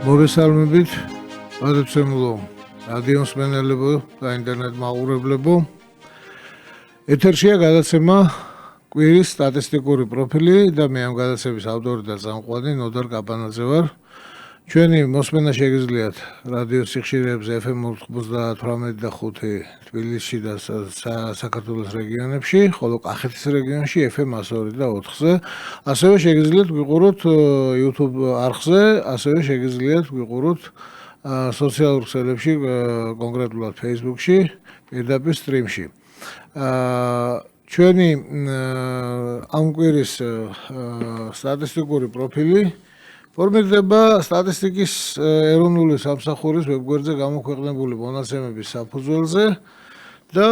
მოგესალმებით, გადაცემულო რადიო მსმენელებო და ინტერნეტ მაყურებლებო. ეთერშია გადაცემა კვირის სტატისტიკური პროფილი და მე ამ გადაცემის ავტორი და წამყვანი ნოდარ კაპანაძე ვარ. ჩვენი მოსმენა შეგიძლიათ რადიო სიხშირეებზე FM 98.5 თბილისში და საქართველოს რეგიონებში, ხოლო კახეთის რეგიონში FM 102 და 4-ზე. ასევე შეგიძლიათ ვიყუროთ YouTube არხზე, ასევე შეგიძლიათ ვიყუროთ სოციალურ ქსელებში, კონკრეტულად Facebook-ში, პირდაპირ სტრიმში. ჩვენი ამ კვირის სტატისტიკური პროფილი ფორმირდება სტატისტიკის ეროვნული სამსახურის ვებგვერდზე გამოქვეყნებული მონაცემების საფუძველზე და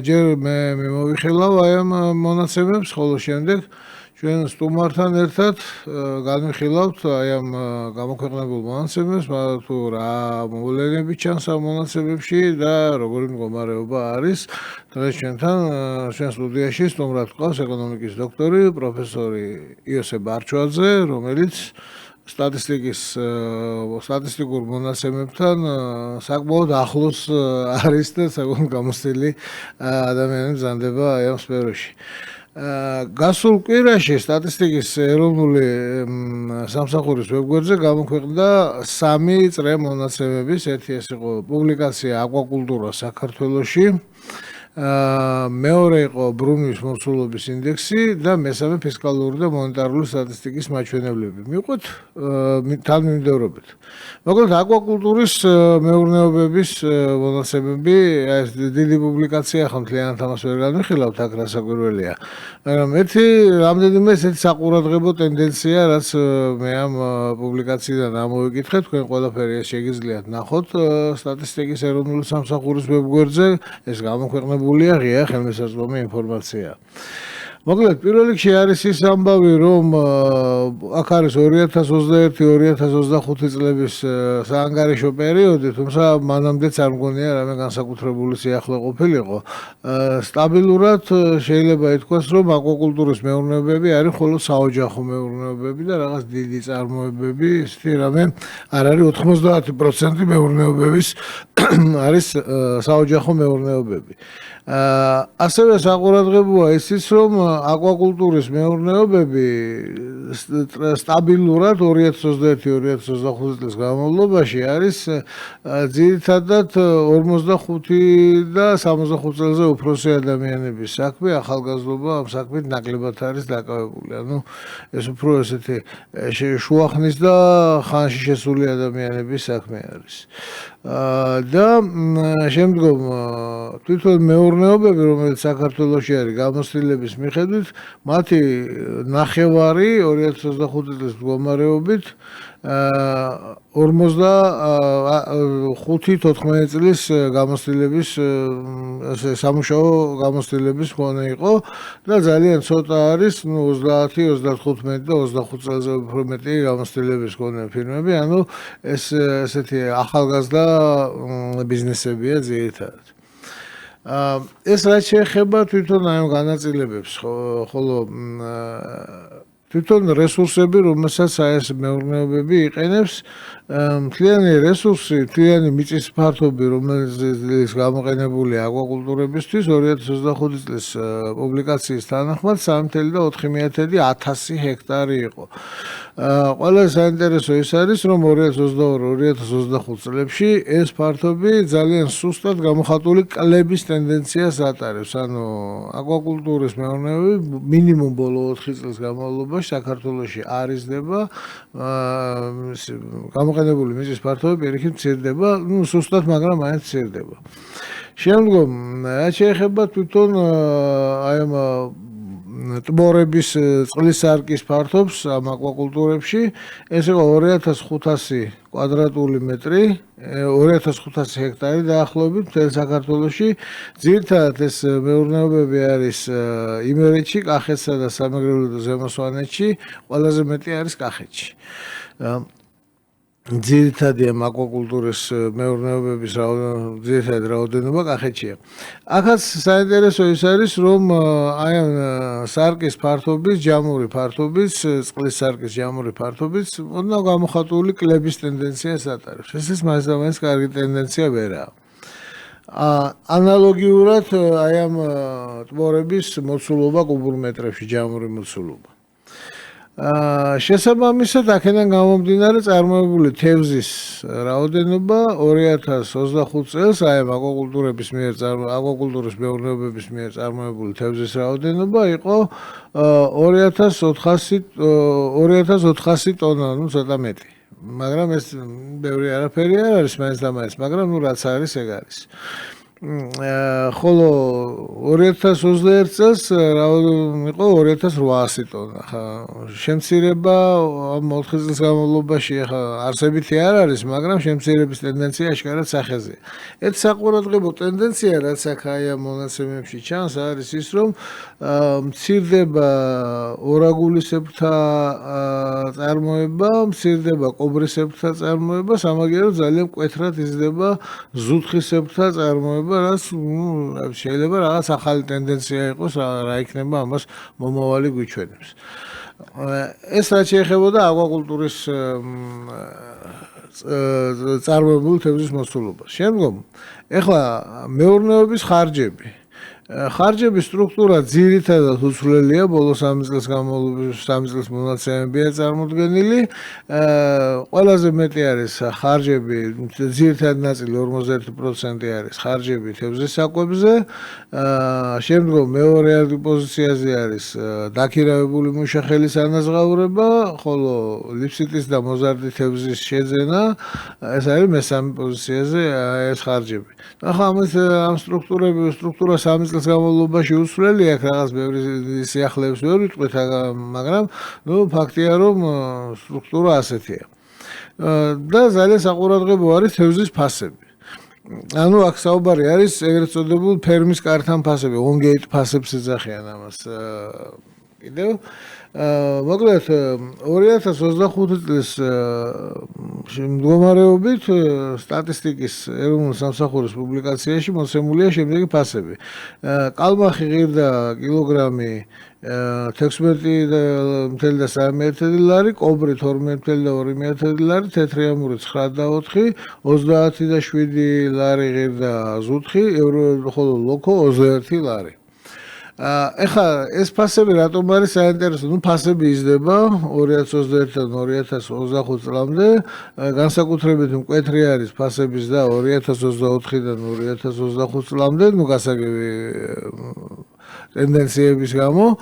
ჯერ მე მოვიხილავ აი ამ მონაცემებს, ხოლო შემდეგ ჩვენ სტუმართან ერთად განვიხილავთ აი ამ გამოქვეყნებულ მონაცემებს, თუ რა მოვლენები ჩანს ამ მონაცემებში და როგორი მდგომარეობა არის. დღეს ჩვენთან ჩვენ სტუდიაში სტუმრად გვყავს ეკონომიკის დოქტორი, პროფესორი იოსებ ბარჩვაძე, რომელიც სტატისტიკურ მონაცემებთან საკმაოდ ახლოს არის და საკმაოდ გამოცდილი ადამიანი მზადდება აი ამ სფეროში. გასულ კვირაში სტატისტიკის ეროვნული სამსახურის ვებგვერდზე გამოქვეყნდა 3 წრე მონაცემების. ერთი ეს იყო პუბლიკაცია აკვაკულტურა საქართველოში, მეორე იყო ბრუნვის მოცულობის ინდექსი და მესამე ფისკალური და მონეტარული სტატისტიკის მაჩვენებლები. მივყვეთ თანმიმდევრობით. მოკლედ აკვაკულტურის მეურნეობების მონაცემები, ეს დიდი პუბლიკაცია ხო მთლიანად ამას ვერ განვიხილავთ, აქ რასაკვირველია. მაგრამ რამდენიმე ესეთი საყურადღებო ტენდენცია, რაც მე ამ პუბლიკაციიდან ამოვიკითხე, თქვენ ყველაფერი ეს შეგიძლიათ ნახოთ სტატისტიკის ეროვნული სამსახურის ვებგვერდზე, ეს გამოქვეყნებულია ღია ხელმისაწვდომი ინფორმაცია. მოკლედ, პირველ რიგში არის ის ამბავი, რომ აქ არის 2021-2025 წლების საანგარიშო პერიოდი, თუმცა მანამდეც არ მგონია რამე განსაკუთრებული სიახლე ყოფილიყო. სტაბილურად შეიძლება ითქვას, რომ აკვაკულტურის მეურნეობები არის მხოლოდ საოჯახო მეურნეობები და რაღაც დიდი წარმოებები, ისეთი რამე არ არის. 90% მეურნეობების არის საოჯახო მეურნეობები. ასევე საყურადღებოა ისიც, რომ აკვაკულტურის მეურნეობები სტაბილურად 2021-2025 წლის განმავლობაში არის ძირითადად 45 და 65 წელზე უფროსი ადამიანების საქმე, ახალგაზრდობა ამ საქმით ნაკლებად არის დაკავებული. ანუ ეს უფრო ესეთი შუახნის და ხანში შესული ადამიანების საქმე არის. და შემდგომ თვითონ მეურნეობები, რომელიც საქართველოში არის გამოცდილების მიხედვით, მათი ნახევარი 2025 წლის მდგომარეობით 45-14 წლის გამოცდილების სამუშაო გამოცდილების მქონე იყო და ძალიან ცოტა არის 30, 35 და 25 წელზე უფრო მეტი გამოცდილების მქონე ფირმები, ანუ ეს ესეთი ახალგაზრდა ბიზნესებია ძირითადად. ეს რაც შეეხება თვითონ აი ამ განაწილებებს, ხოლო თვითონ რესურსები, რომელსაც აი ეს მეურნეობები იყენებს, მთლიანი რესურსი, მთლიანი მიწის ფართობი, რომელიც გამოყენებულია აკვაკულტურებისთვის 2025 წლის პუბლიკაციის თანახმად 3,4 ჰექტარი იყო. ყველა საინტერესო ის არის, რომ 2022-2025 წლებში ეს ფართობი ძალიან სუსტად გამოხატული კლების ტენდენციას ატარებს. ანუ აკვაკულტურის მეურნეობები მინიმუმ ბოლო 4 წლის განმავლობაში საქართველოში არ იზრდება, გამოყენებული მიწის ფართობი პირიქით მცირდება, სუსტად, მაგრამ მაინც მცირდება. შემდგომ, რაც შეეხება თვითონ აი ამ ტბორების წყლის სარკის ფართობს ამ აკვაკულტურებში, ეს იყო 2500 კვადრატული მეტრი, 2500 ჰექტარი დაახლოებით მთელ საქართველოში. ძირითადად ეს მეურნეობები არის იმერეთში, კახეთსა და სამეგრელო და ზემო სვანეთში, ყველაზე მეტი არის კახეთში. ძირითადი ამ აკვაკულტურის მეურნეობების ძირითადი რაოდენობა კახეთშია. აქაც საინტერესო ის არის, რომ აი ამ სარკის ფართობის, ჯამური ფართობის, წყლის სარკის ჯამური ფართობის უნდა გამოხატული კლების ტენდენციას ატარებს. ეს ის მაინც კარგი ტენდენცია ვერაა. ანალოგიურად აი ამ ტბორების მოცულობა კუბურმეტრებში, ჯამური მოცულობა. შესაბამისად, აქედან გამომდინარე წარმოებული თევზის რაოდენობა 2025 წელს აი ამ აკვაკულტურების მეურნეობების მიერ წარმოებული თევზის რაოდენობა იყო 2400 ტონა, ну ცოტა მეტი. მაგრამ ეს ბევრი არაფერი არ არის მაინც, მაგრამ ну რაც არის ეგ არის. ხოლო 2021 წელს იყო 2800 ტონა. შემცირება ამ 4 წლის განმავლობაში ხა არსებითი არ არის, მაგრამ შემცირების ტენდენცია აშკარად სახეზეა. ერთ საყურადღებო ტენდენცია, რაც აქ აი ამ მონაცემებში ჩანს, არის ის, რომ მცირდება ორაგულისებრთა წარმოება, მცირდება კობრისებრთა წარმოება, სამაგიეროდ ძალიან მკვეთრად იზრდება ზუთხისებრთა წარმოება, რაც შეიძლება რაღაც ახალი ტენდენცია იყოს, რა იქნება ამას მომავალი გვიჩვენებს. ეს რაც შეეხებოდა აკვაკულტურის წარმოებული თევზის მოცულობას. შემდგომ, ეხლა მეურნეობის ხარჯები. ხარჯების სტრუქტურა ძირითადად უცვლელია, ბოლო 3 წლის განმავლობაში 3 წლის მონაცემებია წარმოდგენილი. ყველაზე მეტი არის ხარჯები, ძირითადი ნაწილი 51% არის ხარჯები თევზის საკვებზე. შემდგომ მეორე პოზიციაზე არის დაქირავებული მუშახელის ანაზღაურება, ხოლო ლიფსიტის და მოზარდი თევზის შეძენა, ეს არის მესამე პოზიციაზე ეს ხარჯები. ახლა ამ სტრუქტურა 3 წლის განმავლობაში უცვლელი აქვს, რაღაც ბევრი სიახლეებს ვერ ვიტყვით, მაგრამ ფაქტია, რომ სტრუქტურა ასეთია. და ძალიან საყურადღებო არის თევზის ფასები. ანუ აქ საუბარი არის ეგრეთ წოდებულ ფერმის კართან ფასები, on-gate ფასებს ეძახიან ამას. კიდევ მოკლედ 2025 წლის მდგომარეობით სტატისტიკის ეროვნული სამსახურის პუბლიკაციაში მოცემულია შემდეგი ფასები. კალმახი ღირდა კილოგრამი 16.3 ლარი, კობრი 12.2 ლარი, თეთრი ამური 9.4, 30.7 ლარი ღირდა ზუთხი, ხოლო ლოკო 21 ლარი. ეხლა ეს ფასები რატომ არის საინტერესო? ფასები იზრდება 2021-დან 2025 წლამდე, განსაკუთრებით მკვეთრი არის ფასების და 2024-დან 2025 წლამდე, გასაგები ტენდენციების გამო.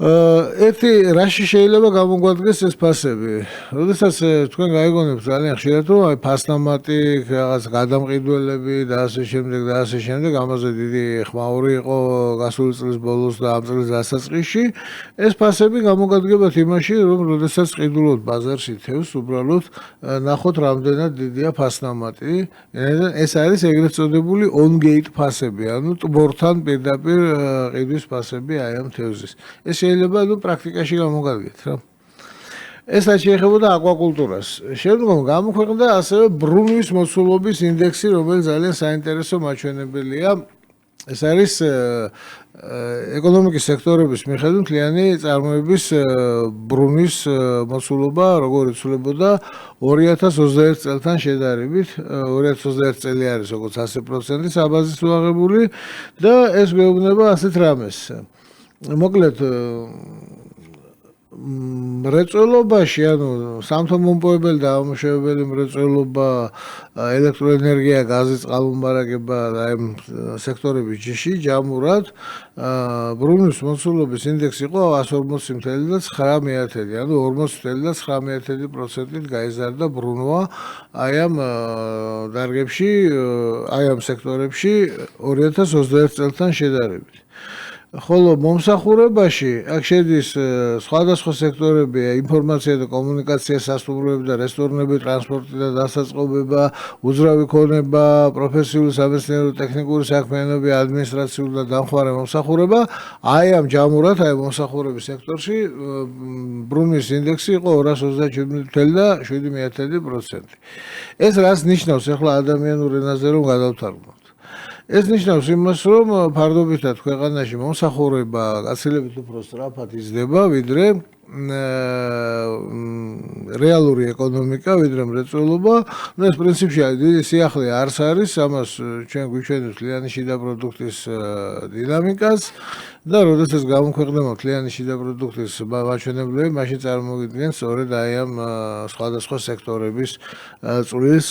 ერთი რაში შეიძლება გამოგვადგეს ეს ფასები. როდესაც თქვენ გაიგონებთ ძალიან ხშირად, რომ აი ფასნამატი, რაღაც გადამყიდველები და ასე შემდეგ, ამაზე დიდი ხმაური იყო გასული წლის ბოლოს და ამ წლის დასაწყისში, ეს ფასები გამოგადგებათ იმაში, რომ როდესაც ყიდულობთ ბაზარში თევზს, უბრალოდ ნახოთ რამდენად დიდია ფასნამატი. ეს არის ეგრეთ წოდებული on-gate ფასები, ანუ ტბორთან პირდაპირ ყიდვის ფასები აი ამ თევზის. ეს შეიძლება პრაქტიკაში გამოგადგეთ რა. ეს რაც შეეხებოდა აკვაკულტურას. შემდგომ გამოქვეყნდა ასევე ბრუნვის მოცულობის ინდექსი, რომელიც ძალიან საინტერესო მაჩვენებელია. ეს არის ეკონომიკის სექტორების მიხედვით მთლიანი წარმოების ბრუნვის მოცულობა, როგორ იცვლებოდა 2021 წელთან შედარებით. 2021 წელი არის როგორც 100% საბაზისო აღებული და ეს გვეუბნება ასეთ რამეს. მოკლედ მრეწველობაში, ანუ სამთო-მომპოვებელი და ამუშავებელი მრეწველობა, ელექტროენერგია, გაზი, წყალმომარაგება და ამ სექტორების ჯიში ჯამურად ბრუნვის მოცულობის ინდექსი იყო 140.9, ანუ 40.9%-ით გაიზარდა ბრუნვა აი ამ დარგებში, აი ამ სექტორებში 2021 წელთან შედარებით. ხოლო მომსახურებაში აქ შედის სხვადასხვა სექტორები, ინფორმაცია და კომუნიკაცია, სასტუმროები და რესტორნები, ტრანსპორტი და დასაწყობება, უძრავი ქონება, პროფესიული სამეცნიერო ტექნიკური საქმიანობები, ადმინისტრაციული და დამხმარე მომსახურება. აი ამ ჯამურად, აი მომსახურების სექტორში ბრუნვის ინდექსი იყო 227.7%. ეს რას ნიშნავს ახლა ადამიანურ ენაზე რომ გადავთარგმნოთ? ეს ნიშნავს იმას, რომ ფარდობითად ქვეყანაში მომსახურება გაცილებით უფრო სწრაფად იზრდება, ვიდრე რეალური ეკონომიკა, ვიდრე მრეწველობა. ეს პრინციპში დიდი სიახლე არც არის, ამას ჩვენ გვიჩვენებს მთლიანი შიდა პროდუქტის დინამიკას და როდესაც გამოქვეყნდება მთლიანი შიდა პროდუქტის მაჩვენებლები, მაშინ წარმოგიდგენთ სწორედ აი ამ სხვადასხვა სექტორების წვლილს,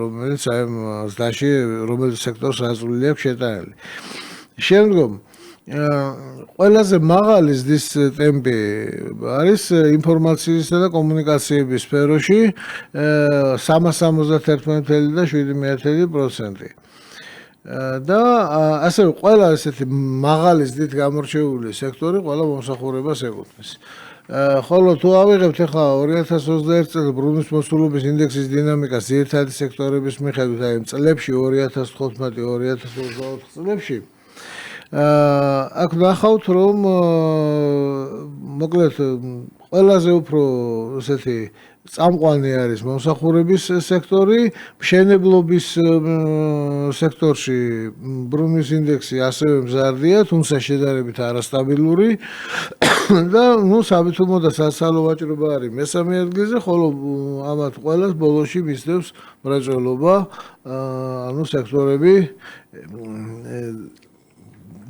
რომელიც აი ამ ზდაში რომელიც სექტორს აწვლილი აქვს შეტანილი. შემდგომ ყველაზე მაღალი ზრდის ტემპი არის ინფორმაციისა და კომუნიკაციების სფეროში 371.7%. და ასევე ყველა ესეთი მაღალი ზრდით გამორჩეული სექტორი ყველა მომსახურებას ეკუთვნის. ხოლო თუ ავიღებთ ახლა 2021 წელს ბრუნვის მოსულობის ინდექსის დინამიკას ძირითადი სექტორების მიხედვით, აი წლებში 2015-2024 წლებში აქ ნახავთ, რომ მოკლედ ყველაზე უფრო ესეთი წამყვანი არის მომსახურების სექტორი, მშენებლობის სექტორში ბრუნვის ინდექსი ასევე მზარდია, თუმცა შედარებით არასტაბილური და საბითუმო და სასალო ვაჭრობა არის მესამე ადგილზე, ხოლო ამათ ყველას ბოლოში მისდევს მრეწველობა, ანუ სექტორები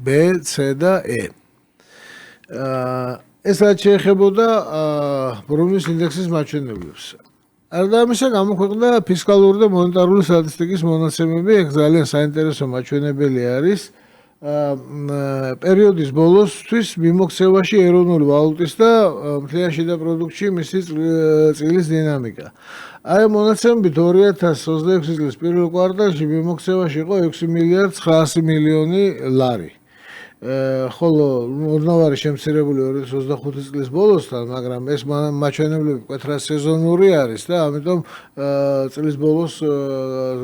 B, C და E. ეს რაც შეეხებოდა ბრუნვის ინდექსის მაჩვენებლებს. არდა ამისა გამოქვეყნდა ფისკალური და მონეტარული სტატისტიკის მონაცემები, ეგ ძალიან საინტერესო მაჩვენებელი არის. პერიოდის ბოლოსთვის მიმოქცევაში ეროვნული ვალუტის და მთლიან შიდა პროდუქტში მისი წილის დინამიკა. აი მონაცემებით 2026 წლის პირველ კვარტალში მიმოქცევაში იყო 6.900 ლარი. ხოლო ოდნავ შემცირებული 2025 წლის ბოლოსთან, მაგრამ ეს მაჩვენებლები მკვეთრად სეზონური არის და ამიტომ წლის ბოლოს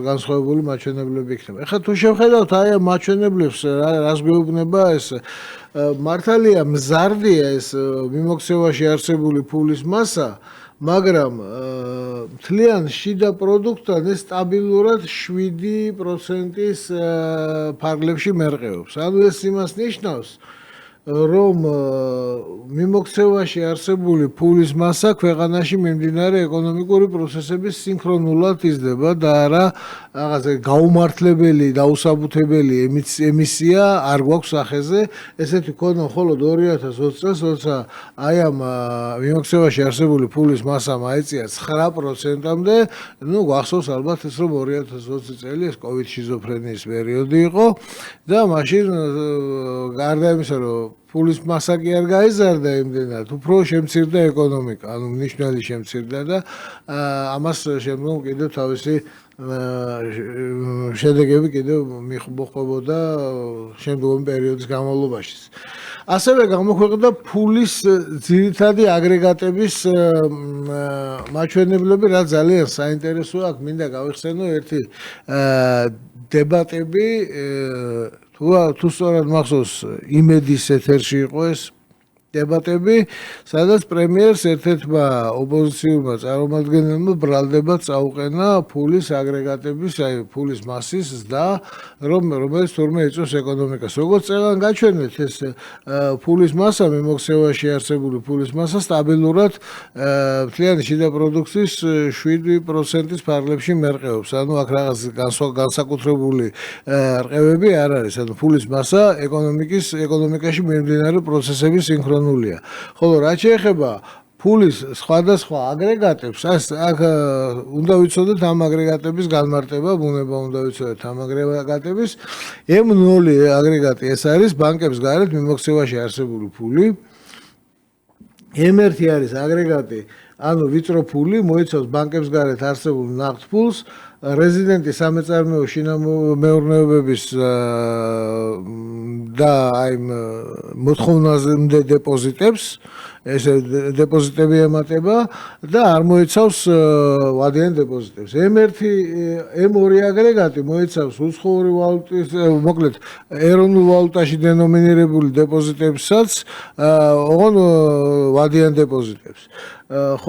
განსხვავებული მაჩვენებლები იქნება. ეხლა თუ შევხედავთ აი ამ მაჩვენებლებს, რას გვეუბნება ეს მართალია მზარდია ეს მიმოქცევაში არსებული ფულის მასა, მაგრამ მთლიან შიდა პროდუქტთან ეს სტაბილურად 7%-ის ფარგლებში მერყეობს. ანუ ეს იმას ნიშნავს, რომ მიმოქცევაში არსებული ფულის მასა ქვეყანაში მიმდინარე ეკონომიკური პროცესების სინქრონულად იზრდება და არა რაღაცა გაუმართლებელი, დაუსაბუთებელი ემისია არ გვაქვს სახეზე. ესეთი ქონა მხოლოდ 2020 წელს, როცა აი ამ მიმოქცევაში არსებული ფულის მასა აიწია 9%-მდე, გვახსოვს ალბათ ეს, რომ 2020 წელი ეს COVID შიზოფრენიის პერიოდი იყო და მაშინ გარდა იმისა, რომ ფულის მასა კი არ გაიზარდა იმდენად, უფრო შემცირდა ეკონომიკა, ანუ მნიშვნელოვნად შემცირდა და ამას შემდგომ კიდევ თავისი შედეგები კიდევ მოჰყვებოდა შემდგომი პერიოდის განმავლობაში. ასევე გამოქვეყნდა ფულის ძირითადი აგრეგატების მაჩვენებლები, რაც ძალიან საინტერესოა. აქ მინდა გავიხსენო ერთი დებატები, თუ სწორად მახსოვს, იმედის ეთერში იყო ეს დებატები, სადაც პრემიერს ერთ-ერთმა ოპოზიციურმა წარმომადგენელმა ბრალდებად წაუყენა ფულის აგრეგატების, აი ფულის მასის ზრდა, რომელიც თურმე იწვევს ეკონომიკას. როგორც წელან გაჩვენეთ, ეს ფულის მასა, მიმოქცევაში არსებული ფულის მასა სტაბილურად მთლიანი შიდა პროდუქტის 7%-ის ფარგლებში მერყეობს. ანუ აქ რაღაც განსაკუთრებული რყევები არ არის. ანუ ფულის მასა ეკონომიკაში მიმდინარე პროცესების სინქრონიზაცია. ხოლო რაც შეეხება ფულის სხვადასხვა აგრეგატებს, აქ უნდა ვიცოდეთ ამ აგრეგატების განმარტება, ბუნება უნდა ვიცოდეთ ამ აგრეგატების. M0 აგრეგატი ეს არის ბანკებს გარეთ მიმოქცევაში არსებული ფული. M1 არის აგრეგატი, ანუ ვიწრო ფული, მოიცავს ბანკებს გარეთ არსებულ ნახტ ფულს, რეზიდენტი სამეწარმეო შინამეურნეობების და აი მოთხოვნაზე დეპოზიტებს, ეს დეპოზიტები ემატება და არ მოიცავს ვადიან დეპოზიტებს. M2 აგრეგატი მოიცავს უცხოური ვალუტის, მოკლედ ეროვნულ ვალუტაში დენომინირებული დეპოზიტებსაც, ოღონ ვადიან დეპოზიტებს.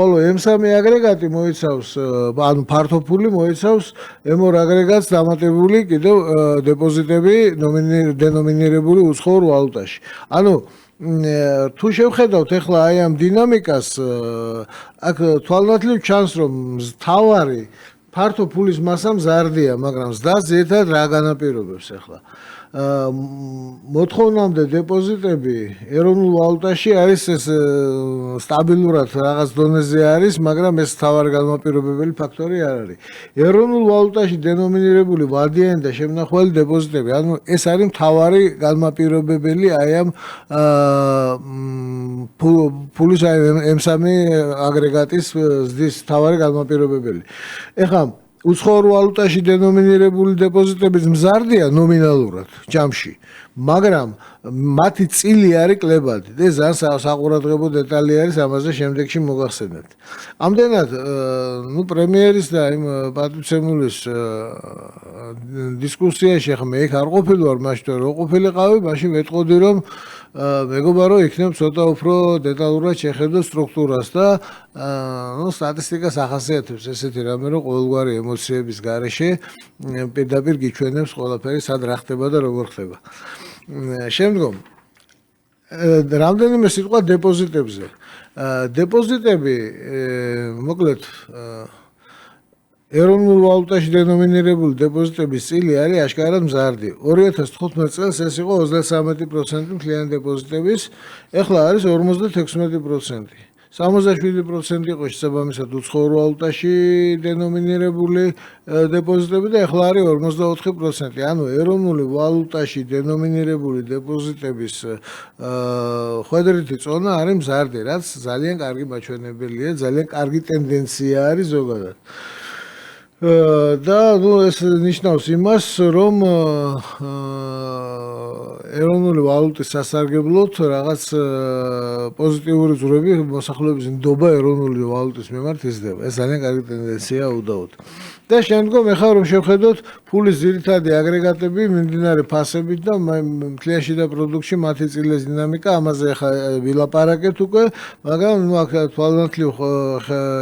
ხოლო M3 აგრეგატი მოიცავს, ანუ ფართოფული მოიცავს M2 აგრეგატს დამატებული კიდევ დეპოზიტები დენომინირებული უცხოურ ვალუტაში. ანუ თუ შევხედავთ ახლა აი ამ დინამიკას, აქ თვალნათლივ ჩანს, რომ თავარი ფართო ფულის მასა მზარდია, მაგრამ ზრდას ზედად რა განაპირობებს ახლა? მოთხოვნამდე დეპოზიტები ეროვნულ ვალუტაში არის ეს სტაბილურად რაღაც დონეზე არის, მაგრამ ეს თავარი განმაპირობებელი ფაქტორი არ არის. ეროვნულ ვალუტაში დენომინირებული ვადიანი და შემნახველი დეპოზიტები, ანუ ეს არის მთავარი განმაპირობებელი აი ამ ფულის აი M3 აგრეგატის ზრდის მთავარი განმაპირობებელი. ეხლა უცხოურ ვალუტაში დენომინირებული დეპოზიტები მზარდია ნომინალურად ჯამში, მაგრამ მათი წილი არის კლებადი და ძალიან საყურადღებო დეტალი არის, ამაზე შემდეგში მოგახსენებთ. ამდენად, პრემიერის და იმ პატივცემულის დისკუსიაში ახლა მე იქ არ ყოფილი ვარ, მაშინ რო ყოფილიყავი, მაშინ ვეტყოდი, რომ მეგობარო იქნებ ცოტა უფრო დეტალურად შეხედო სტრუქტურას და სტატისტიკას ახასიათებს ესეთი რამე, რომ ყოველგვარი ემოციების გარეშე პირდაპირ გიჩვენებს ყველაფერი სად რა ხდება და როგორ ხდება. შემდგომ რამდენიმე სიტყვა დეპოზიტებზე. დეპოზიტები, მოკლედ, ეროვნულ ვალუტაში დენომინირებული დეპოზიტების წილი არის აშკარად მზარდი. 2015 წელს ეს იყო 33% მთლიანი დეპოზიტების, ეხლა არის 56%. 67% იყო შესაბამისად უცხოურ ვალუტაში დენომინირებული დეპოზიტები და ეხლა არის 54%. ანუ ეროვნული ვალუტაში დენომინირებული დეპოზიტების ხვედრითი წონა არის მზარდი, რაც ძალიან კარგი მაჩვენებელია, ძალიან კარგი ტენდენცია არის ზოგადად. და ეს ნიშნავს იმას, რომ ეროვნული ვალუტის სასარგებლოდ რაღაც პოზიტიური ზრუნვები მოსახლეობის ნდობა ეროვნული ვალუტის მიმართ იზრდება. ეს ძალიან კარგი ტენდენციაა უდაოდ. და შემდგომ ახლა რომ შევხედოთ ფულის ძირითადი აგრეგატები მიმდინარე ფასებით და მთლიანში და პროდუქტში მათი წილის დინამიკა, ამაზე ახლა ვილაპარაკეთ უკვე, მაგრამ აქ თვალნათლივ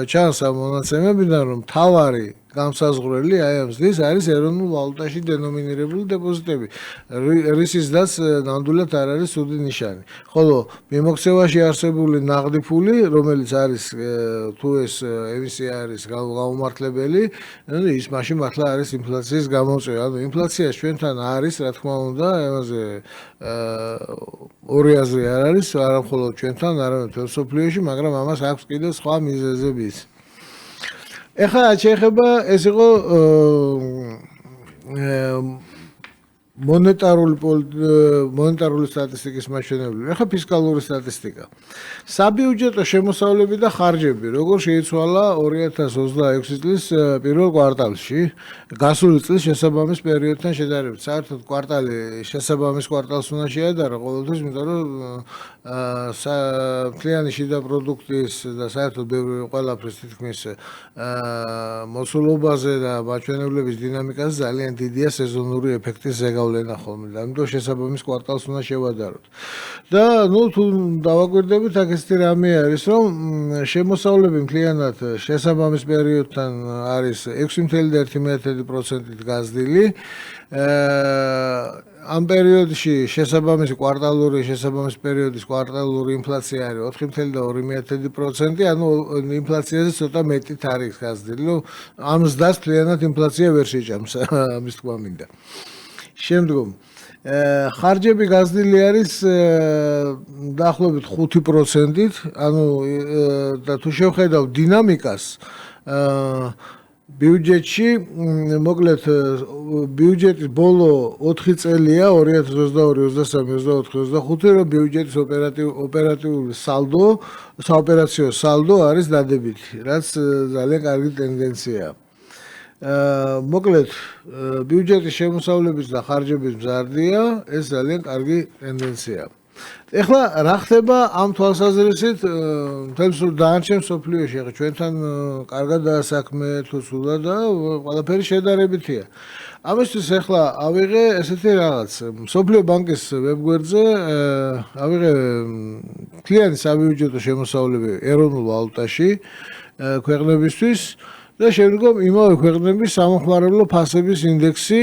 ჩანს ამ მონაცემებიდან, რომ თავარი გამსაზღვრელი აი ამ ზრდის არის ეროვნულ ვალუტაში დენომინირებული დეპოზიტები, რისიც ნამდვილად არ არის ცუდი ნიშანი. ხოლო მიმოქცევაში არსებული ნაღდი ფული, რომელიც არის თუ ეს ემისია არის გაუმართლებელი, ის მაშინ მართლა არის ინფლაციის გამომწვევი. ანუ ინფლაცია ჩვენთან არის, რა თქმა უნდა, ამაზე ორი აზრი არ არის, არა მხოლოდ ჩვენთან, არამედ მთელ მსოფლიოში, მაგრამ ამას აქვს კიდევ სხვა მიზეზებიც. ეხლა შეეხება ეს იყო მონეტარული სტატისტიკის მაჩვენებლები. ეხლა ფისკალური სტატისტიკა. საბიუჯეტო შემოსავლები და ხარჯები, როგორ შეიცვალა 2026 წლის პირველ კვარტალში, გასული წლის შესაბამის პერიოდთან შედარებით. საერთოდ კვარტალი შესაბამის კვარტალს უნდა შეადარა ყოველთვის, იმიტომ რომ მთლიანი შიდა პროდუქტის და საერთოდ ყველაფრის თითქმის მოცულობაზე და მაჩვენებლების დინამიკაზე ძალიან დიდია სეზონური ეფექტის ზეგავლენა ხოლმე. ამიტომ შესაბამის კვარტალს უნდა შევადაროთ. და თუ დავაკვირდებით, აქ ესეთი რამე არის, რომ შემოსავლები მთლიანად შესაბამის პერიოდთან არის 6.1%-ით გაზრდილი. ამ პერიოდში შესაბამისი შესაბამის პერიოდის კვარტალური ინფლაცია არის 4.2%, ანუ ინფლაციაზე ცოტა მეტით არის გაზრდილი. ამ ზრდას მთლიანად ინფლაცია ვერ შეჭამს, ამის თქმა მინდა. შემდგომ ხარჯები გაზრდილი არის დაახლოებით 5%-ით, ანუ და თუ შევხედავ დინამიკას ბიუჯეტში, მოკლედ ბიუჯეტის ბოლო 4 წელია 2022, 23, 24, 25, რომ ბიუჯეტის ოპერატიული სალდო, საოპერაციო სალდო არის დადებითი, რაც ძალიან კარგი ტენდენციაა. მოკლედ ბიუჯეტის შემოსავლების და ხარჯების მზარდია, ეს ძალიან კარგი ტენდენციაა. ეხლა რა ხდება ამ თვალსაზრისით მთელ დანარჩენ მსოფლიოში? ახლა ჩვენთან კარგადაა საქმე თუ სულად და ყველაფერი შედარებითია. ამისთვის ახლა ავიღე ესეთი რაღაც, მსოფლიო ბანკის ვებგვერდზე ავიღე მთლიანი საბიუჯეტო შემოსავლები ეროვნულ ვალუტაში ქვეყნებისთვის და შემდგომ იმავე ქვეყნების სამხმარებლო ფასების ინდექსი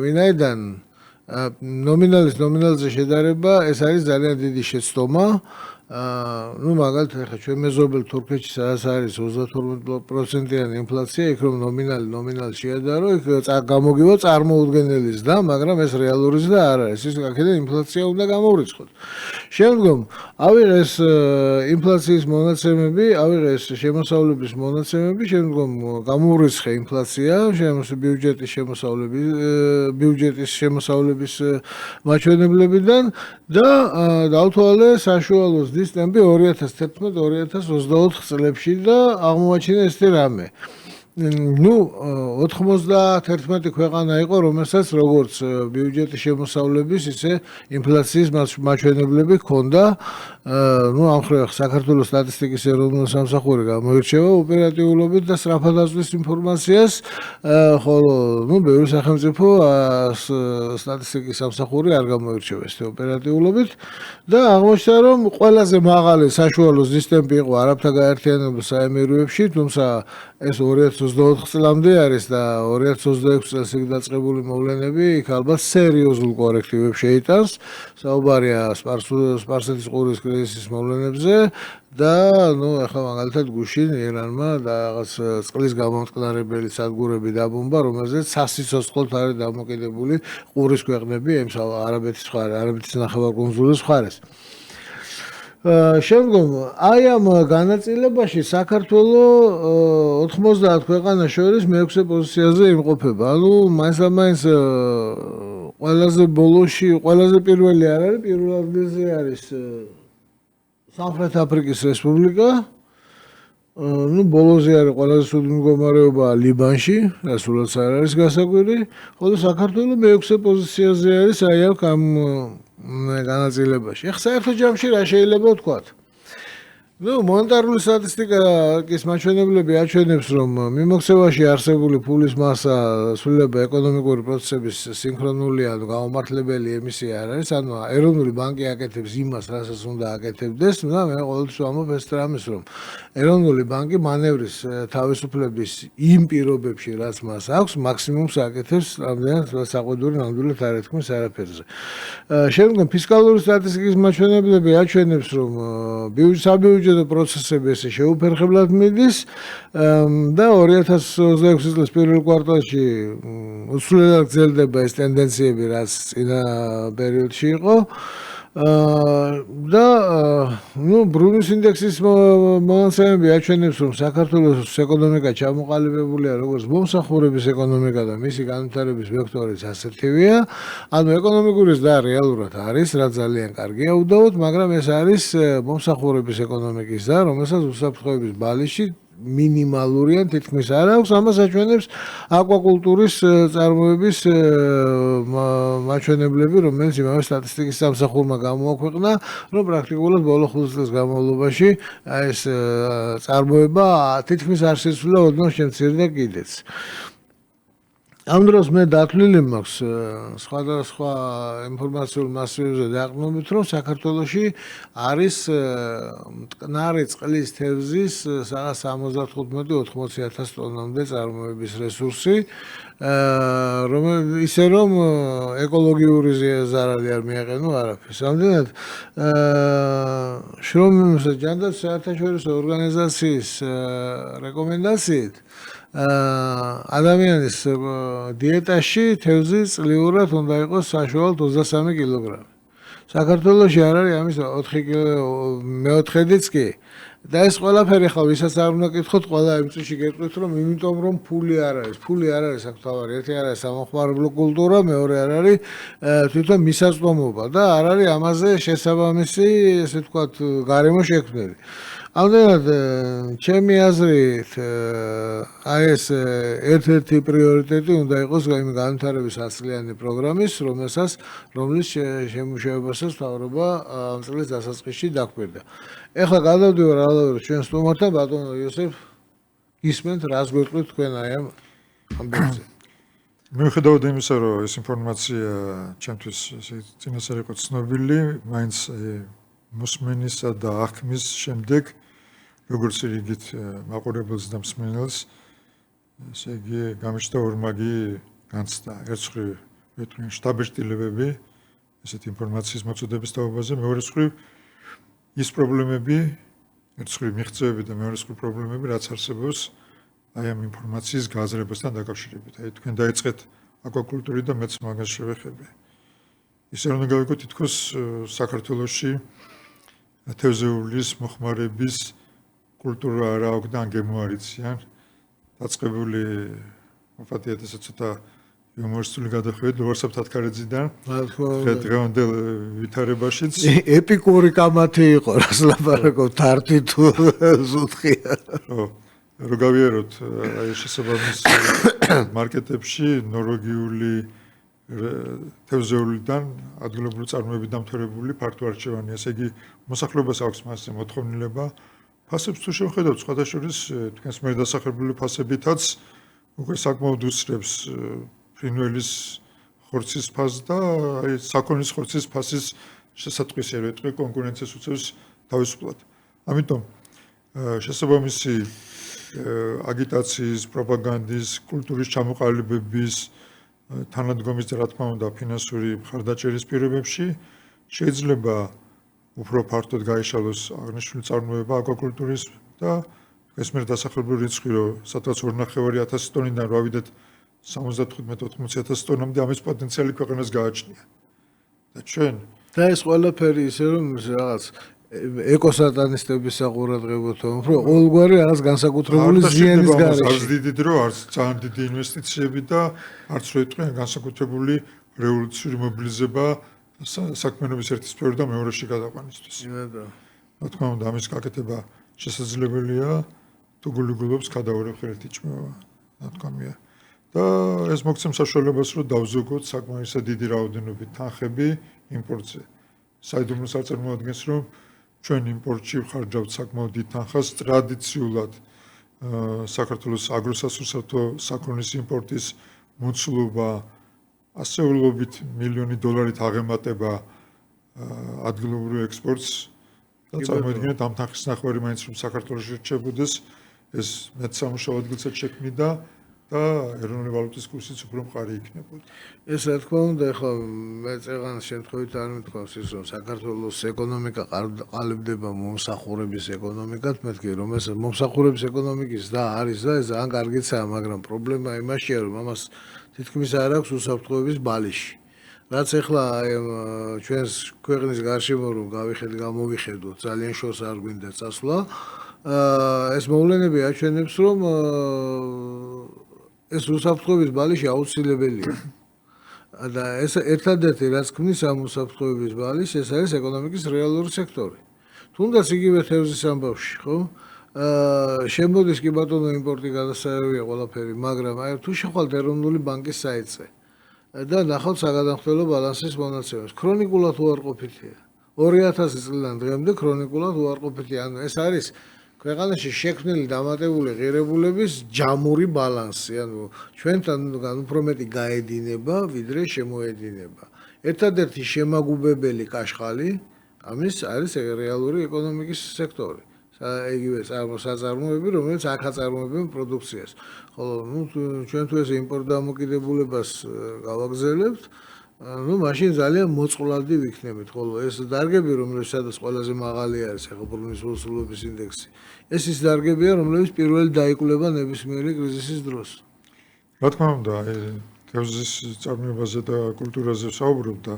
ვინაიდან ნომინალზე შედარება ეს არის ძალიან დიდი შეცდომა მაგალითად ახლა ჩვენ მეზობელ თურქეთში სადაც არის 32%-იანი ინფლაცია, იქ რომ ნომინალი შეადარო, იქ გამოგივა წარმოუდგენელის და, მაგრამ ეს რეალურიც და არ არის. ის აქედან ინფლაცია უნდა გამოვრიცხოთ. შემდგომ ავიღეს ინფლაციის მონაცემები, ავიღეს შემოსავლების მონაცემები, შემდგომ გამოვრიცხე ინფლაცია, ბიუჯეტის შემოსავლების მაჩვენებლებიდან და დავთვალე საშუალო ზრდის ტემპი 2011-2024 წლებში და აღმოაჩინე ესეთი რამე. 91 ქვეყანა იყო, რომელსაც როგორც ბიუჯეტის შემოსავლების, ისე ინფლაციის მაჩვენებლები ჰქონდა. ამ ხრივ საქართველოს სტატისტიკის ეროვნული სამსახური გამოირჩევა ოპერატიულობით და სწრაფად აწვდის ინფორმაციას, ხოლო ბევრი სახელმწიფო სტატისტიკის სამსახური არ გამოირჩევა ესეთი ოპერატიულობით და აღმოჩნდა, რომ ყველაზე მაღალი საშუალო ზრდის ტემპი იყო არაბთა გაერთიანებულ საემიროებში, თუმცა ეს 2024 წლამდე არის და 2026 წელს იქ დაწყებული მოვლენები იქ ალბათ სერიოზულ კორექტივებს შეიტანს. საუბარია სპარსეთის ყურის კრიზისის მოვლენებზე და ახლა მაგალითად გუშინ ირანმა და რაღაც წყლის გამომწყნარებელი სადგურები დაბომბა, რომელზეც სასიცოცხლოდ არის დამოკიდებული ყურის ქვეყნები, არაბეთის ნახევარკუნძულის მხარეს. შემდგომ აი ამ განაწილებაში საქართველოს 90 ქვეყანას შორის მე-6 პოზიციაზე იმყოფება. მაინც ყველაზე ბოლოში, ყველაზე პირველი არ არის, პირველ ადგილზე არის სამხრეთ აფრიკის რესპუბლიკა. ბოლოზე არის ყველაზე ცუდი მდგომარეობა ლიბანში, სულაც არ არის გასაკვირი, ხოლო საქართველოს მე-6 პოზიციაზე არის აი ამ განაწილებაში. ეხლა საერთო ჯამში რა შეიძლება ვთქვათ? მონეტარული სტატისტიკის მაჩვენებლები აჩვენებს, რომ მიმოქცევაში არსებული ფულის მასა სრულიად ეკონომიკური პროცესების სინქრონული ან გამომართლებელი ემისია არ არის, ანუ ეროვნული ბანკი აკეთებს იმას, რასაც უნდა აკეთებდეს, და მე ყოველთვის ვამბობ ეს რამეს, რომ ეროვნული ბანკი მანევრის თავისუფლების იმ პირობებში, რაც მას აქვს, მაქსიმუმს აკეთებს რამდენად საყვედური ნამდვილად არ ეთქმის არაფერზე. შემდგომ ფისკალური სტატისტიკის მაჩვენებლები აჩვენებს, რომ საბიუჯეტო პროცესები ესე შეუფერხებლად მიდის და 2026 წლის პირველ კვარტალში უცვლელად გრძელდება ეს ტენდენციები, რაც წინა პერიოდში იყო. და ბრუნის ინდექსის მონაცემები აჩვენებს, რომ საქართველოს ეკონომიკა ჩამოყალიბებულია როგორც მომსახურების ეკონომიკა და მისი განვითარების ვექტორიც ასეთივეა. ანუ ეკონომიკური ზრდა რეალურად არის, რაც ძალიან კარგია უდავოდ, მაგრამ ეს არის მომსახურების ეკონომიკის ზრდა, რომელსაც უსაფრთხოების ბალიში მინიმალური ან თითქმის არ აქვს. ამას აჩვენებს აკვაკულტურის წარმოების მაჩვენებლები, რომელიც იმავე სტატისტიკის სამსახურმა გამოაქვეყნა, რომ პრაქტიკულად ბოლო 5 წლის განმავლობაში ეს წარმოება თითქმის არ შეცვლილა, ოდნავ შემცირდა კიდეც. ამ დროს მე დათვლილი მაქვს სხვადასხვა ინფორმაციულ მასივებზე დაყრდნობით, რომ საქართველოში არის მტკნარი წყლის თევზის 75-80,000 ტონამდე წარმოების რესურსი, ისე რომ ეკოლოგიური ზარალი არ მიაყენო არაფერს. ამდენად შრომის ჯანდაცვის საერთაშორისო ორგანიზაციის რეკომენდაციით ადამიანის დიეტაში თევზი წლიურად უნდა იყოს საშუალოდ 23 კილოგრამი. საქართველოში არ არის ამის 4-4-იც კი. და ეს ყველაფერი ხა ვისაც არ უნდა კითხოთ, ყველა იმ წუთში გეტყვით, რომ იმიტომ რომ ფული არ არის. ფული არ არის აქ თავარი, ერთი არ არის სამხმარებლო კულტურა, მეორე არ არის თვითონ მისაწვდომობა და არ არის ამაზე შესაბამისი, ესე ვთქვათ, გარემო შექმნილი. ამდენად ჩემი აზრით აი ეს ერთ-ერთი პრიორიტეტი უნდა იყოს იმ განვითარების 100-წლიანი პროგრამის, რომლის შემუშავებასაც მთავრობა ამ წლის დასაწყისში დაგვირდა. ეხლა გადავდივარ ჩვენ სტუმართან, ბატონო იოსებ, გისმენთ, რას გვეტყვით თქვენ აი ამ ამბებზე. მიუხედავად იმისა, რომ ეს ინფორმაცია ჩემთვის წინასწარ იყო ცნობილი, მაინც მოსმენისა და აღქმის შემდეგ როგორც რიგით მაყურებელს და მსმენელს ესე იგი გამიშთა ორმაგი განცდა ერთ მხრივ ვეთქვი შტაბეჭდილებები ესეთ ინფორმაციის მოწოდების თაობაზე მეორე მხრივ ის პრობლემები ერთ მხრივ მიღწევები და მეორე მხრივ პრობლემები რაც არსებობს აი ამ ინფორმაციის გააზრებასთან დაკავშირებით აი თქვენ დაიწყეთ აკვაკულტური და მეც მაგას შევეხები ისე რომ გავიგოთ თითქოს საქართველოში თევზეულის მოხმარების კულტურა რა აქვს და გემოარიციან დაწყებული მოფათიათ ესე ცოტა იუმორისტული გადახვევით ლორსაბ თათქარეძიდან დღევანდელ ვითარებაშიც ეპიკური კამათი იყო რას ლაპარაკობ თართი თუ ზუთხია ხო რო გავიაროთ აი შესაბამის მარკეტებში ნორვეგიული თევზეულიდან ადგილობრივი წარმოებით დამთავრებული ფართო არჩევანი ესე იგი მოსახლეობას აქვს მასზე მოთხოვნილება ფასებს თუ შევხედავთ სხვადასხვის თქვენს მიერ დასახელებული ფასებითაც უკვე საკმაოდ უსწრებს ფრინველის ხორცის ფასს და აი საქონლის ხორცის ფასის შესატყვისი რო ეთქვი კონკურენციას უწევს თავისუფლად. ამიტომ შესაბამისი აგიტაციის, პროპაგანდის, კულტურის ჩამოყალიბების თანადგომის და რა თქმა უნდა ფინანსური მხარდაჭერის პირობებში შეიძლება უფრო ფართოდ გაიშალოს აღნიშნული წარმოება აკვაკულტურის და ეს მე დასახელებული რიცხვი რომ სადღაც 2.5 ტონიდან ვავიდეთ 75-80,000 ტონამდე ამის პოტენციალი ქვეყანას გააჩნია. და ჩვენ და ეს ყველაფერი ისე რომ რაღაც ეკოსატანისტების საყურადღებოთ უფრო ყოველგვარი რაღაც განსაკუთრებული ზიანის გარეშე. არც დიდი დრო, არც ძალიან დიდი ინვესტიციები და არც რო ეთქვიან განსაკუთრებული რევოლუციური მობილიზება საქმიანობის ერთი სფერო და მეორეში გადაყვანისთვის. რა თქმა უნდა, ამის გაკეთება შესაძლებელია თუ გულიგულობს გადაურევ ხელით იჭმევა, ნათქვამია. და ეს მოგცემ საშუალებას, რომ დავზოგოთ საკმარისად დიდი რაოდენობით თანხები იმპორტზე. საიდუმლოს არ წარმოადგენს, რომ ჩვენ იმპორტში ვხარჯავთ საკმაოდ დიდ თანხას ტრადიციულად საქართველოს აგროსასურსათო საქონლის იმპორტის მოცულობა ასეულობით მილიონი დოლარით აღემატება ადგილობრივ ექსპორტს და წარმოიდგინეთ ამ თანხის ნახვარი მაინც რომ საქართველოში რჩებოდეს ეს მეც სამუშაო ადგილსაც შექმნიდა და ეროვნული ვალუტის კურსიც უფრო მყარი იქნებოდა. ეს რა თქმა უნდა, ახლა მე წეღან შემთხვევით არ მithქვავს ის რომ საქართველოს ეკონომიკა ყალიბდება მომსახურების ეკონომიკად, მეთქი რომ ეს მომსახურების ეკონომიკის და არის და ეს ძალიან კარგიცაა, მაგრამ პრობლემა იმაშია რომ ამას თითქმის არ აქვს უსაფრთხოების ბალიში. რაც ახლა აი ჩვენს ქვეყნის გარშემო რომ გამოვიხედოთ, ძალიან შორს არ გვინდა წასვლა. ეს მოვლენები აჩვენებს რომ ეს უსაფრთხოების ბალიში აუცილებელია. და ეს ერთადერთი რაც ქმნის ამ უსაფრთხოების ბალიში, ეს არის ეკონომიკის რეალური სექტორი. თუნდაც იგივე თევზის ამბავში, ხო? შემოდის კი ბატონო იმპორტი გადასაევია ყველაფერი, მაგრამ აი თუ შეხვალთ ეროვნული ბანკის საიტზე და ნახავთ საგადამხდელო ბალანსის მონაცემებს, ქრონიკულად უარყოფითია. 2000 წლიდან დღემდე ქრონიკულად უარყოფითია. ანუ ეს არის ქვეყანაში შექმნილი დამატებული ღირებულების ჯამური ბალანსი, ანუ ჩვენთან უფრო მეტი გაედინება, ვიდრე შემოედინება. ერთადერთი შემაგუბებელი კაშხალი ამის არის რეალური ეკონომიკის სექტორი. იგივე საწარმოები, რომელიც აქ აწარმოებენ პროდუქციას. ხოლო ჩვენ თუ ეს იმპორტ დამოკიდებულებას გავაგზავნებთ, მაშინ ძალიან მოწყვლადი ვიქნებით, ხოლო ეს დარგები, რომელსაც ყველაზე მაღალი არის ახლა ბრუნვის მოსულობის ინდექსი. ეს ის დარგებია, რომლებიც პირველი დაიკვლება ნებისმიერი კრიზისის დროს. რა თქმა უნდა, თევზის წარმოებაზე და კულტურაზე ვსაუბრობ და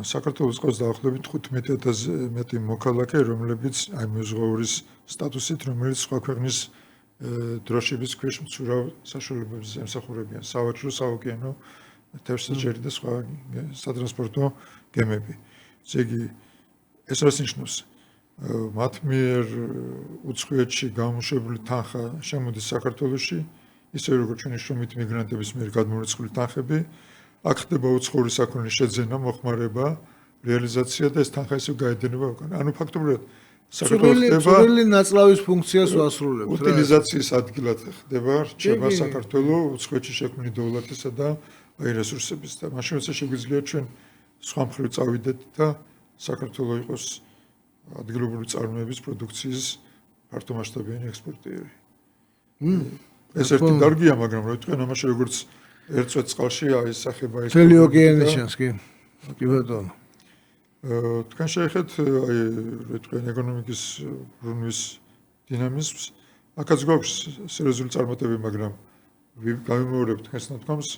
საქართველოს ყავს დაახლოებით 15,000-ზე მეტი მოქალაქე, რომლებიც აი მეზღვაურის სტატუსით, რომელიც სხვა ქვეყნის დროშების ქვეშ მცურავ საშუალებებს ემსახურებიან, სავაჭრო, საოკეანო თევზჭერი და სხვა სატრანსპორტო გემები. ესე იგი, ეს რას ნიშნავს? მათ მიერ უცხოეთში გამოშვებული თანხა შემოდის საქართველოში, ისე როგორც ჩვენი შრომითი მიგრანტების მიერ გადმორიცხული თანხები, აქ ხდება უცხოური საქონლის შეძენა, მოხმარება, რეალიზაცია და ეს თანხა ისევ გაედინება უკან. ანუ ფაქტობრივად საქართველოს ხდება წვრილი ნაწლავის ფუნქციას უასრულებს. უტილიზაციის ადგილად ხდება რჩება საქართველოს უცხოეთში შექმნილი დოლარისა და აი რესურსების და მაშინ როცა შეგვიძლია ჩვენ სხვა მხრივ წავიდეთ და საქართველოს იყოს ადგილობრივი წარმოების პროდუქციის ფართომასშტაბიანი ექსპორტიერი. ეს ერთი დარგია, მაგრამ რა ვიტყვი, ამაში როგორც ერთწვეთ წყალში აისახება ეს მთელი ოკეანის შანს, კი ბატონო. თქვენ შეეხეთ აი რა ვიტყვი ეკონომიკის ბრუნვის დინამიზმს. აქაც გვაქვს სერიოზული წარმატებები, მაგრამ გავიმეორებ თქვენს ნათქვამს,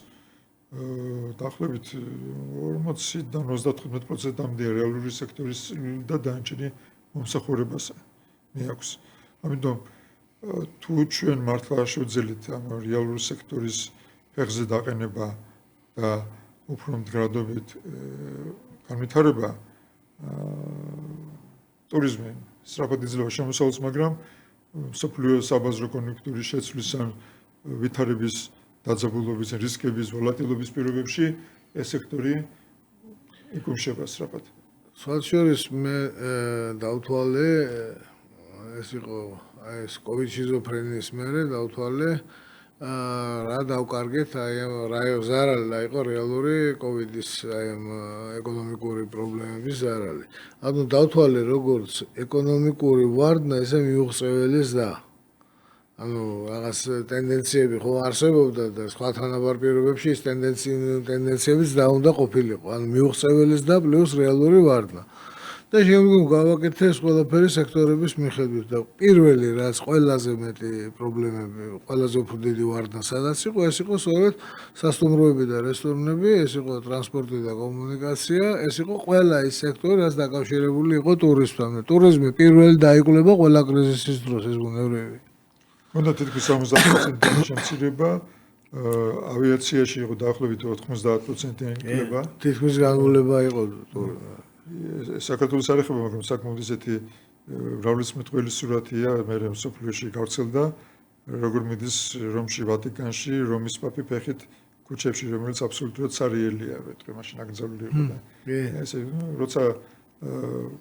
დაახლოებით 40-დან 35%-მდე რეალური სექტორის და დანარჩენი მომსახურებას მიაქვს. ამიტომ თუ ჩვენ მართლა შევძელით ამ რეალური სექტორის ფეხზე დაყენება და უფრო მდგრადობით განვითარება ტურიზმი სწრაფად იძლევა შემოსავალს, მაგრამ მსოფლიო საბაზრო კონjunktურის შეცვლის ან ვითარების დაძაბულობის, რისკების, ვოლატილობის პირობებში ეს სექტორი იკუმშება სწრაფად. სხვათა შორის მე დავთვალე ეს იყო ეს COVID შიზოფრენიის მერე დავთვალე რა დავკარგეთ აი ამ ზარალი და იყო რეალური COVID-ის აი ამ ეკონომიკური პრობლემების ზარალი. ანუ დავთვალე როგორც ეკონომიკური ვარდნა, ესე მიუღწეველის და ანუ რაღაც ტენდენციები ხო არსებობდა და სხვა თანაბარ პირობებში ეს ტენდენციებიც და უნდა ყოფილიყო. ანუ მიუღწეველის და პლუს რეალური ვარდნა. და შემდგომ გავაკეთე ეს ყველაფერი სექტორების მიხედვით და პირველი რაც ყველაზე მეტი პრობლემები, ყველაზე უფრო დიდი ვარდნა სადაც იყო, ეს იყო სწორედ სასტუმროები და რესტორნები, ეს იყო ტრანსპორტი და კომუნიკაცია, ეს იყო ყველა ის სექტორი, რაც დაკავშირებული იყო ტურიზმთან. ტურიზმი პირველი დაიკვლება ყველა კრიზისის დროს, ეს ბუნებრივი. უნდა თითქმის 70% შემცირება, ავიაციაში იყო დაახლოებით 90%-იანი კლება. თითქმის განვლება იყო საქართველოს არ ეხება, მაგრამ საკმაოდ ისეთი ვრავლისმეტყველი სურათია, მე მსოფლიოში გავრცელდა, როგორ მიდის რომში, ვატიკანში, რომის პაპი ფეხით ქუჩებში, რომელიც აბსოლუტურად სარიელია, ვეთქვი, მაშინ აკრძალული იყო და ესე როცა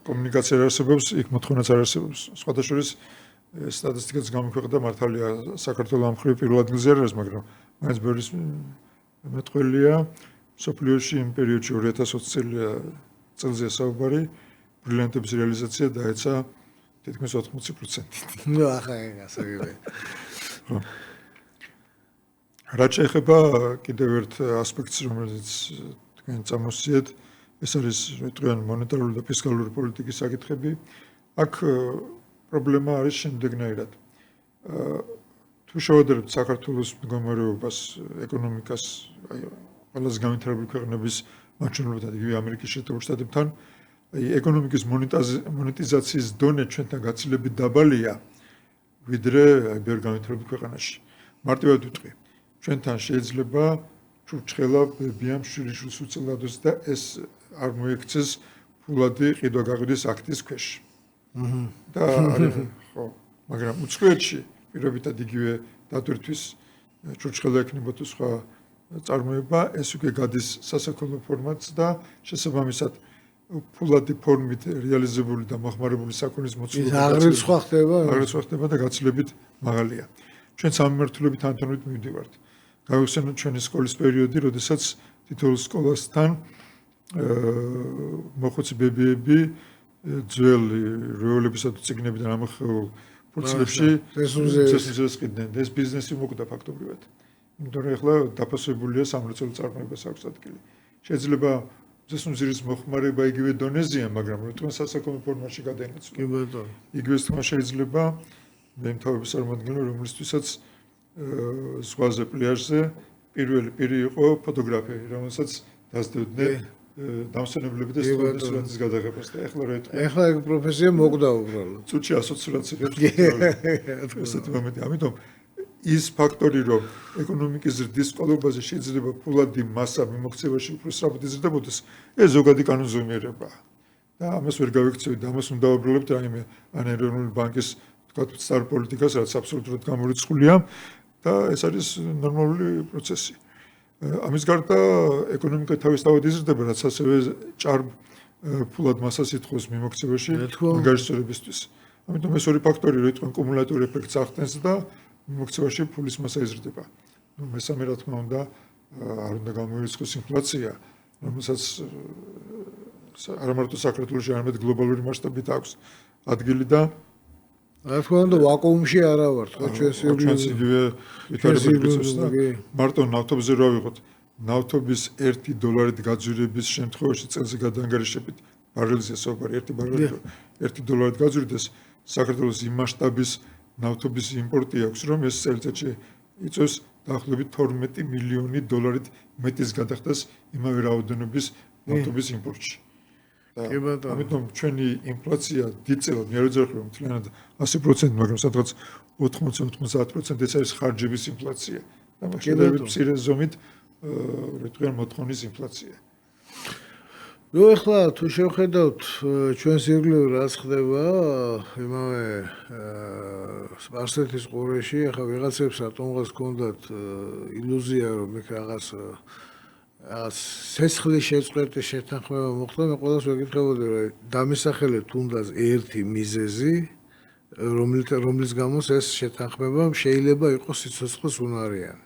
კომუნიკაცია არ არსებობს, იქ მოთხოვნაც არ არსებობს. სხვათა შორის სტატისტიკაც გამოქვეყნდა, მართალია საქართველოს ამ მხრივ პირველ ადგილზე არ არის, მაგრამ მაინც ბევრი მეტყველია მსოფლიოში იმ პერიოდში 2020 წელზეა საუბარი, ბრილიანტების რეალიზაცია დაეცა თითქმის 80%. ნუ ახლა გასაგებია. რაც შეეხება კიდევ ერთ ასპექტს, რომელიც თქვენ წამოსიეთ, ეს არის რიტყვიან მონეტარული და ფისკალური პოლიტიკის საკითხები. აქ პრობლემა არის შემდეგნაირად. თუ შევადარებთ საქართველოს მდგომარეობას, ეკონომიკას, აი ყველაზე განვითარებული ქვეყნების მაჩვენებლად იგივე ამერიკის შეერთებულ შტატებთან, აი ეკონომიკის მონეტიზაციის დონე ჩვენთან გაცილებით დაბალია, ვიდრე აი ბევრ განვითარებულ ქვეყანაში. მარტივად ვიტყვი, ჩვენთან შეიძლება ჩურჩხელა ბებიამ შვილიშვილს უწელადოს და ეს არ მოექცეს ფულადი ყიდვა გაყიდის აქტის ქვეშ. და ხო, მაგრამ უცხოეთში პირობითად იგივე დატვირთვის ჩურჩხელა ექნება თუ სხვა წარმოება, ეს უკვე გადის სასაქონლო ფორმატს და შესაბამისად ფულადი ფორმით რეალიზებული და მოხმარებული საქონლის მოცულობა აგრეთვე სხვა ხდება და გაცილებით მაღალია. ჩვენ სამმართველობით ანთონით მივდივართ. გავიხსენოთ ჩვენი სკოლის პერიოდი, როდესაც თითოეულ სკოლასთან მოხუცი ბებიები ძველი რეოლებისა თუ წიგნებიდან ამოხეულ ფურცლებში წესუნზეს ყიდნენ. ეს ბიზნესი მოკვდა ფაქტობრივად. იმიტომ რომ ახლა დაფასებულია სამრეწველო წარმოებას აქვს ადგილი. შეიძლება წესუნზის მოხმარება იგივე დონეზეა, მაგრამ რატომ სასაქონლო ფორმაში გადაინაცვლა. კი ბატონო. იგივეს თქმა შეიძლება მე მთავრობის წარმომადგენელი, რომლისთვისაც ზღვაზე პლიაჟზე პირველი პირი იყო ფოტოგრაფი, რომელსაც დასდევდნენ დამსვენებლები და სტუდენტების სურათის გადაღებას და ახლა რა ეთქვა. ახლა ეგ პროფესია მოკვდა უბრალოდ. წუთში 100 სურათს იღებს. ესეთი მომენტი. ამიტომ ის ფაქტორი, რომ ეკონომიკის ზრდის ყოლობაზე შეიძლება ფულადი მასა მიმოქცევაში უფრო სწრაფად იზრდებოდეს, ეს ზოგადი კანონზომიერებაა. და ამას ვერ გავიქცევით და ამას უნდა ვაბრალებთ რაიმე ან ეროვნული ბანკის თქვათ მცდარ პოლიტიკას, რაც აბსოლუტურად გამორიცხულია და ეს არის ნორმალური პროცესი. ამის გარდა ეკონომიკა თავისთავად იზრდება, რაც ასევე ჭარბ ფულად მასას ითხოვს მიმოქცევაში გარშემოებისთვის. ამიტომ ეს ორი ფაქტორი რითქმა კუმულატური ეფექტს ახდენს და მიმოქცევაში ფულის მასა იზრდება. მესამე რა თქმა უნდა არ უნდა გამოირიცხოს ინფლაცია, რომელსაც არა მარტო საქართველოში, არამედ გლობალური მასშტაბით აქვს ადგილი და რა თქმა უნდა, ვაკუუმში არა ვართ, ხო, ჩვენს იგივე ვითარებებს და მარტო ნავთობზე რა ვიყოთ. ნავთობის $1 გაძვირების შემთხვევაში წელზე გადაანგარიშებით ბარელზე საუბარი 1 ბარელი $1 გაძვირდეს საქართველოს იმ მასშტაბის ნავთობის იმპორტი აქვს, რომ ეს წელიწადში იწევს დაახლოებით $12 მილიონი მეტის გადახდას იმავე რაოდენობის ნავთობის იმპორტში. ამიტომ ჩვენი ინფლაცია დიდწილად მე არ ვიძახი რომ მთლიანად 100%, მაგრამ სადღაც 80-90% ეს არის ხარჯების ინფლაცია. და შედარებით მცირე ზომით რითქმა მოთხოვნის ინფლაცია. ნუ ახლა თუ შევხედავთ ჩვენს ირგვლივ რაც ხდება იმავე სპარსეთის ყურეში, ახლა ვიღაცებს რატომღაც ჰქონდათ ილუზია რომ იქ რაღაც სესხლის შეწყვეტის შეთანხმება მოხდა, მე ყველას ვეკითხებოდი რომ დამისახელეთ თუნდაც ერთი მიზეზი რომლის გამოც ეს შეთანხმება შეიძლება იყოს სიცოცხლის უნარიანი.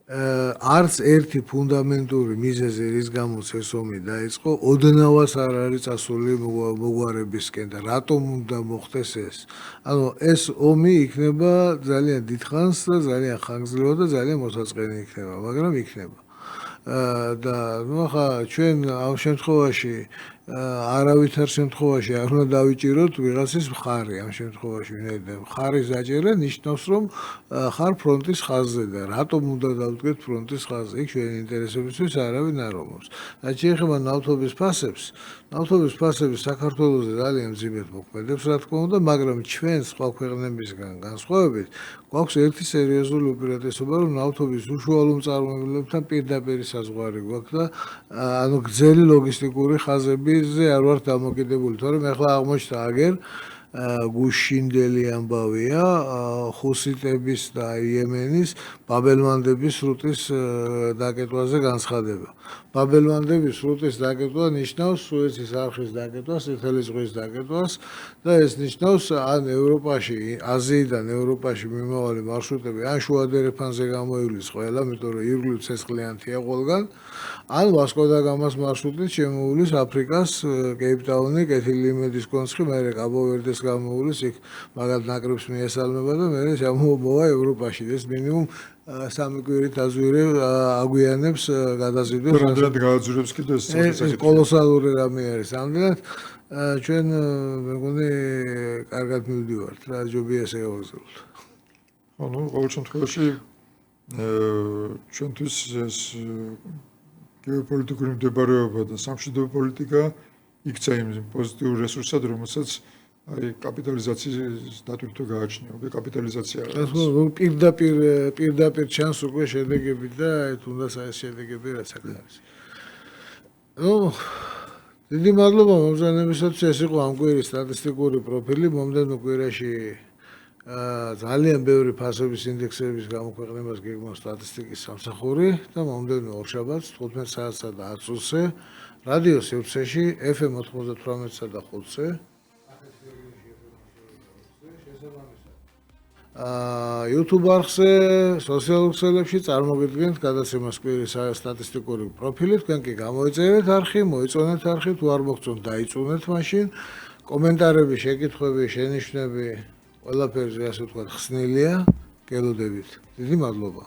არც ერთი ფუნდამენტური მიზეზი რის გამოც ეს ომი დაიწყო, ოდნავაც არ არის წასული მოგვარებისკენ და რატომ უნდა მოხდეს ეს? ანუ ეს ომი იქნება ძალიან დიდხანს და ძალიან ხანგრძლივად და ძალიან მოსაწყენი იქნება, მაგრამ იქნება. და ნუ ახლა ჩვენ ამ შემთხვევაში არავითარ შემთხვევაში არ უნდა დავიჭიროთ ვიღაცის მხარი ამ შემთხვევაში მხარის დაჭერა ნიშნავს რომ ხარ ფრონტის ხაზზე და რატომ უნდა დავდგეთ ფრონტის ხაზზე იქ ჩვენი ინტერესებისთვის არავინ არ ომობს და შეეხება ნავთობის ფასები საქართველოს ძალიან მძიმედ მოქმედებს რა თქმა უნდა მაგრამ ჩვენ სხვა ქვეყნებისგან განსხვავებით გვაქვს ერთი სერიოზული უპირატესობა რომ ნავთობის უშუალო მწარმოებლებთან პირდაპირ საზღვარი გვაქვს და ანუ გრძელი ლოგისტიკური ხაზებზე არ ვართ დამოკიდებული, თორემ ახლა აღმოჩნდა აგერ გუშინდელი ამბავია ხუსიტების და იემენის ბაბელმანდების სრუტის დაკეტვაზე განცხადება. ბაბელმანდების სრუტის დაკეტვა ნიშნავს სუეცის არხის დაკეტვას, წითელი ზღვის დაკეტვას და ეს ნიშნავს ან ევროპაში, აზიიდან ევროპაში მიმავალი მარშრუტები ან შუა დერეფანზე გამოივლის ყველა, იმიტომ რომ ირგვლივ ცეცხლიანთია ყველგან, ან ვასკო და გამას მარშრუტით შემოივლის აფრიკას, კეიპტაუნი, კეთილიმედის კონცხი, მერე კაბო-ვერდეს გამოივლის იქ მაგალ ნაკრებს მიესალმება და მერე შემოვა ევროპაში. ეს მინიმუმ 3 კვირით აგვიანებს გადაზიდვას. რამდენად გააძვრებს კიდე ეს კოლოსალური რამე არის. ამდენად ჩვენ მეგონი კარგად მივდივართ რა ჯობია ესე გავაგზავნოთ. ანუ ყოველ შემთხვევაში ჩვენთვის ეს გეოპოლიტიკური მდებარეობა და სამშვიდობო პოლიტიკა იქცა იმ პოზიტიურ რესურსად, რომელსაც აი კაპიტალიზაციის დატვირთვა გააჩნია, უკვე კაპიტალიზაცია არის. პირდაპირ ჩანს უკვე შედეგები და თუნდაც ეს შედეგები რაც არის. ნუ დიდი მადლობა მომზადებისათვის, ეს იყო ამ კვირის სტატისტიკური პროფილი, მომდევნო კვირაში ძალიან ბევრი ფასების ინდექსების გამოქვეყნებას გეგმავს სტატისტიკის სამსახური და მომდევნო ორშაბათს 15 საათსა და 10 წუთზე რადიო სივრცეში FM 98-სა და 5-ზე YouTube არხზე, სოციალურ ქსელებში წარმოგიდგენთ გადაცემას კვირის სტატისტიკური პროფილი, თქვენ კი გამოიწერეთ არხი, მოიწონეთ არხი, თუ არ მოგწონთ დაიწუნეთ მაშინ, კომენტარები, შეკითხვები, შენიშვნები, ყველაფერზე ასე ვთქვათ ხსნილია, გელოდებით. დიდი მადლობა.